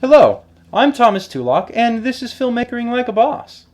Hello, I'm tntulak, and this is Filmmakering Like a Boss.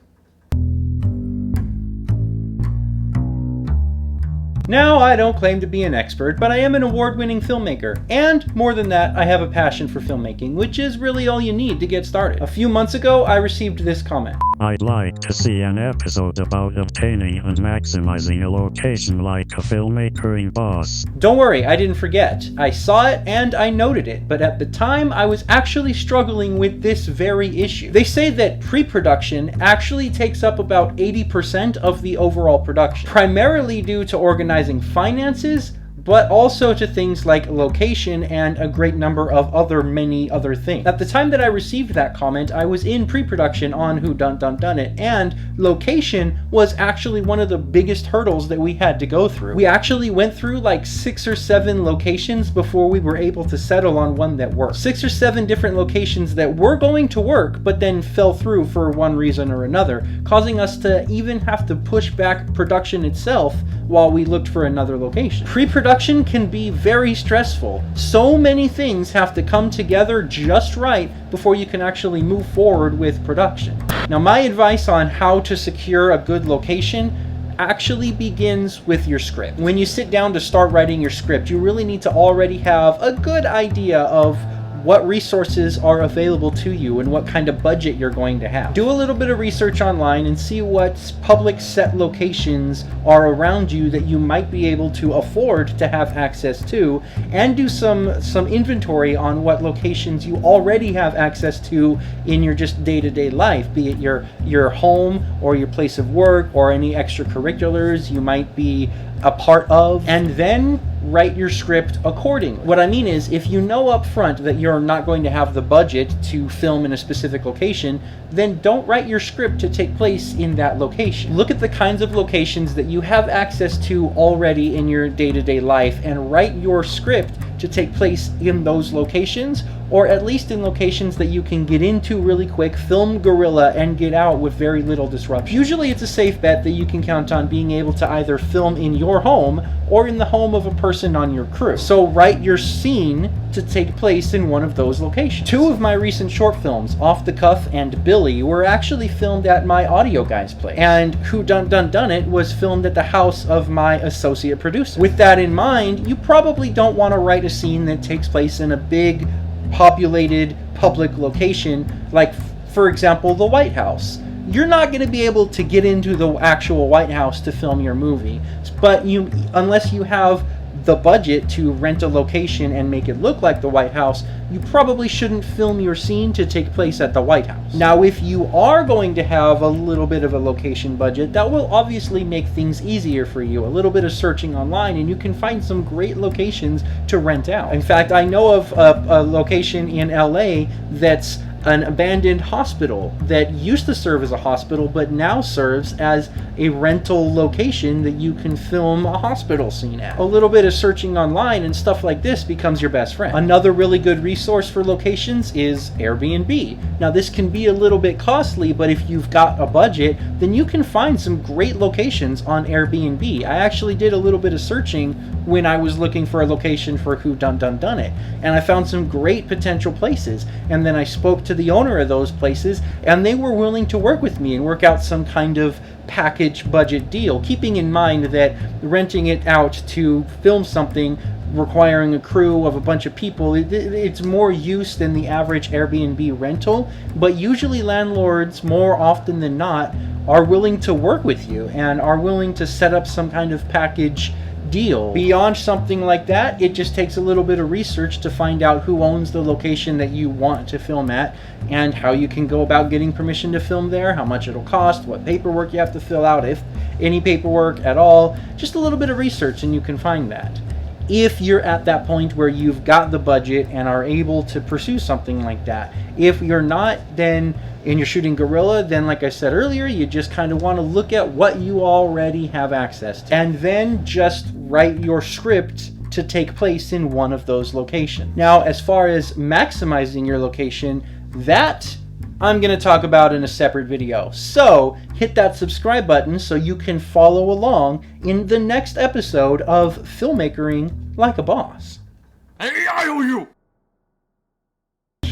Now, I don't claim to be an expert, but I am an award-winning filmmaker, and more than that, I have a passion for filmmaking, which is really all you need to get started. A few months ago, I received this comment. I'd like to see an episode about obtaining and maximizing a location like a filmmakering boss. Don't worry, I didn't forget. I saw it and I noted it, but at the time I was actually struggling with this very issue. They say that pre-production actually takes up about 80% of the overall production, primarily due to organizing finances, but also to things like location and a great number of many other things. At the time that I received that comment, I was in pre-production on Who Dun Dun Dun It, and location was actually one of the biggest hurdles that we had to go through. We actually went through like 6 or 7 locations before we were able to settle on one that worked. 6 or 7 different locations that were going to work, but then fell through for one reason or another, causing us to even have to push back production itself while we looked for another location. Pre-production can be very stressful. So many things have to come together just right before you can actually move forward with production. Now, my advice on how to secure a good location actually begins with your script. When you sit down to start writing your script, you really need to already have a good idea of what resources are available to you and what kind of budget you're going to have. Do a little bit of research online and see what public set locations are around you that you might be able to afford to have access to, and do some inventory on what locations you already have access to in your just day-to-day life, be it your home or your place of work or any extracurriculars you might be a part of, and then write your script accordingly. What I mean is, if you know up front that you're not going to have the budget to film in a specific location, then don't write your script to take place in that location. Look at the kinds of locations that you have access to already in your day-to-day life and write your script to take place in those locations, or at least in locations that you can get into really quick, film guerrilla, and get out with very little disruption. Usually it's a safe bet that you can count on being able to either film in your home or in the home of a person on your crew. So write your scene to take place in one of those locations. 2 of my recent short films, Off the Cuff and Billy, were actually filmed at my audio guy's place. And Who Dun Dun Dun It was filmed at the house of my associate producer. With that in mind, you probably don't want to write a scene that takes place in a big, populated, public location, like, for example, the White House. You're not going to be able to get into the actual White House to film your movie, but unless you have the budget to rent a location and make it look like the White House, you probably shouldn't film your scene to take place at the White House. Now, if you are going to have a little bit of a location budget, that will obviously make things easier for you. A little bit of searching online and you can find some great locations to rent out. In fact, I know of a location in LA that's an abandoned hospital that used to serve as a hospital but now serves as a rental location that you can film a hospital scene at. A little bit of searching online and stuff like this becomes your best friend. Another really good resource for locations is Airbnb. Now, this can be a little bit costly, but if you've got a budget, then you can find some great locations on Airbnb. I actually did a little bit of searching when I was looking for a location for Who Dun Dun Dun It, and I found some great potential places, and then I spoke to the owner of those places and they were willing to work with me and work out some kind of package budget deal, keeping in mind that renting it out to film something requiring a crew of a bunch of people, it's more use than the average Airbnb rental, but usually landlords, more often than not, are willing to work with you and are willing to set up some kind of package deal. Beyond something like that, it just takes a little bit of research to find out who owns the location that you want to film at and how you can go about getting permission to film there, how much it'll cost, what paperwork you have to fill out, if any paperwork at all. Just a little bit of research and you can find that. If you're at that point where you've got the budget and are able to pursue something like that. If you're not, then and you're shooting guerrilla, then like I said earlier, you just kind of want to look at what you already have access to and then just write your script to take place in one of those locations. Now, as far as maximizing your location, that I'm going to talk about in a separate video. So hit that subscribe button so you can follow along in the next episode of Filmmakering Like a Boss.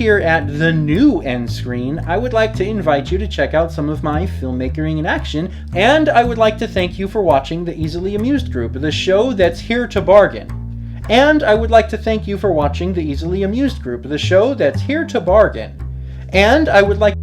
here at the new end screen, I would like to invite you to check out some of my filmmakering in action, and I would like to thank you for watching the Easily Amused Group, the show that's here to bargain. And I would like to thank you for watching the Easily Amused Group, the show that's here to bargain. And I would like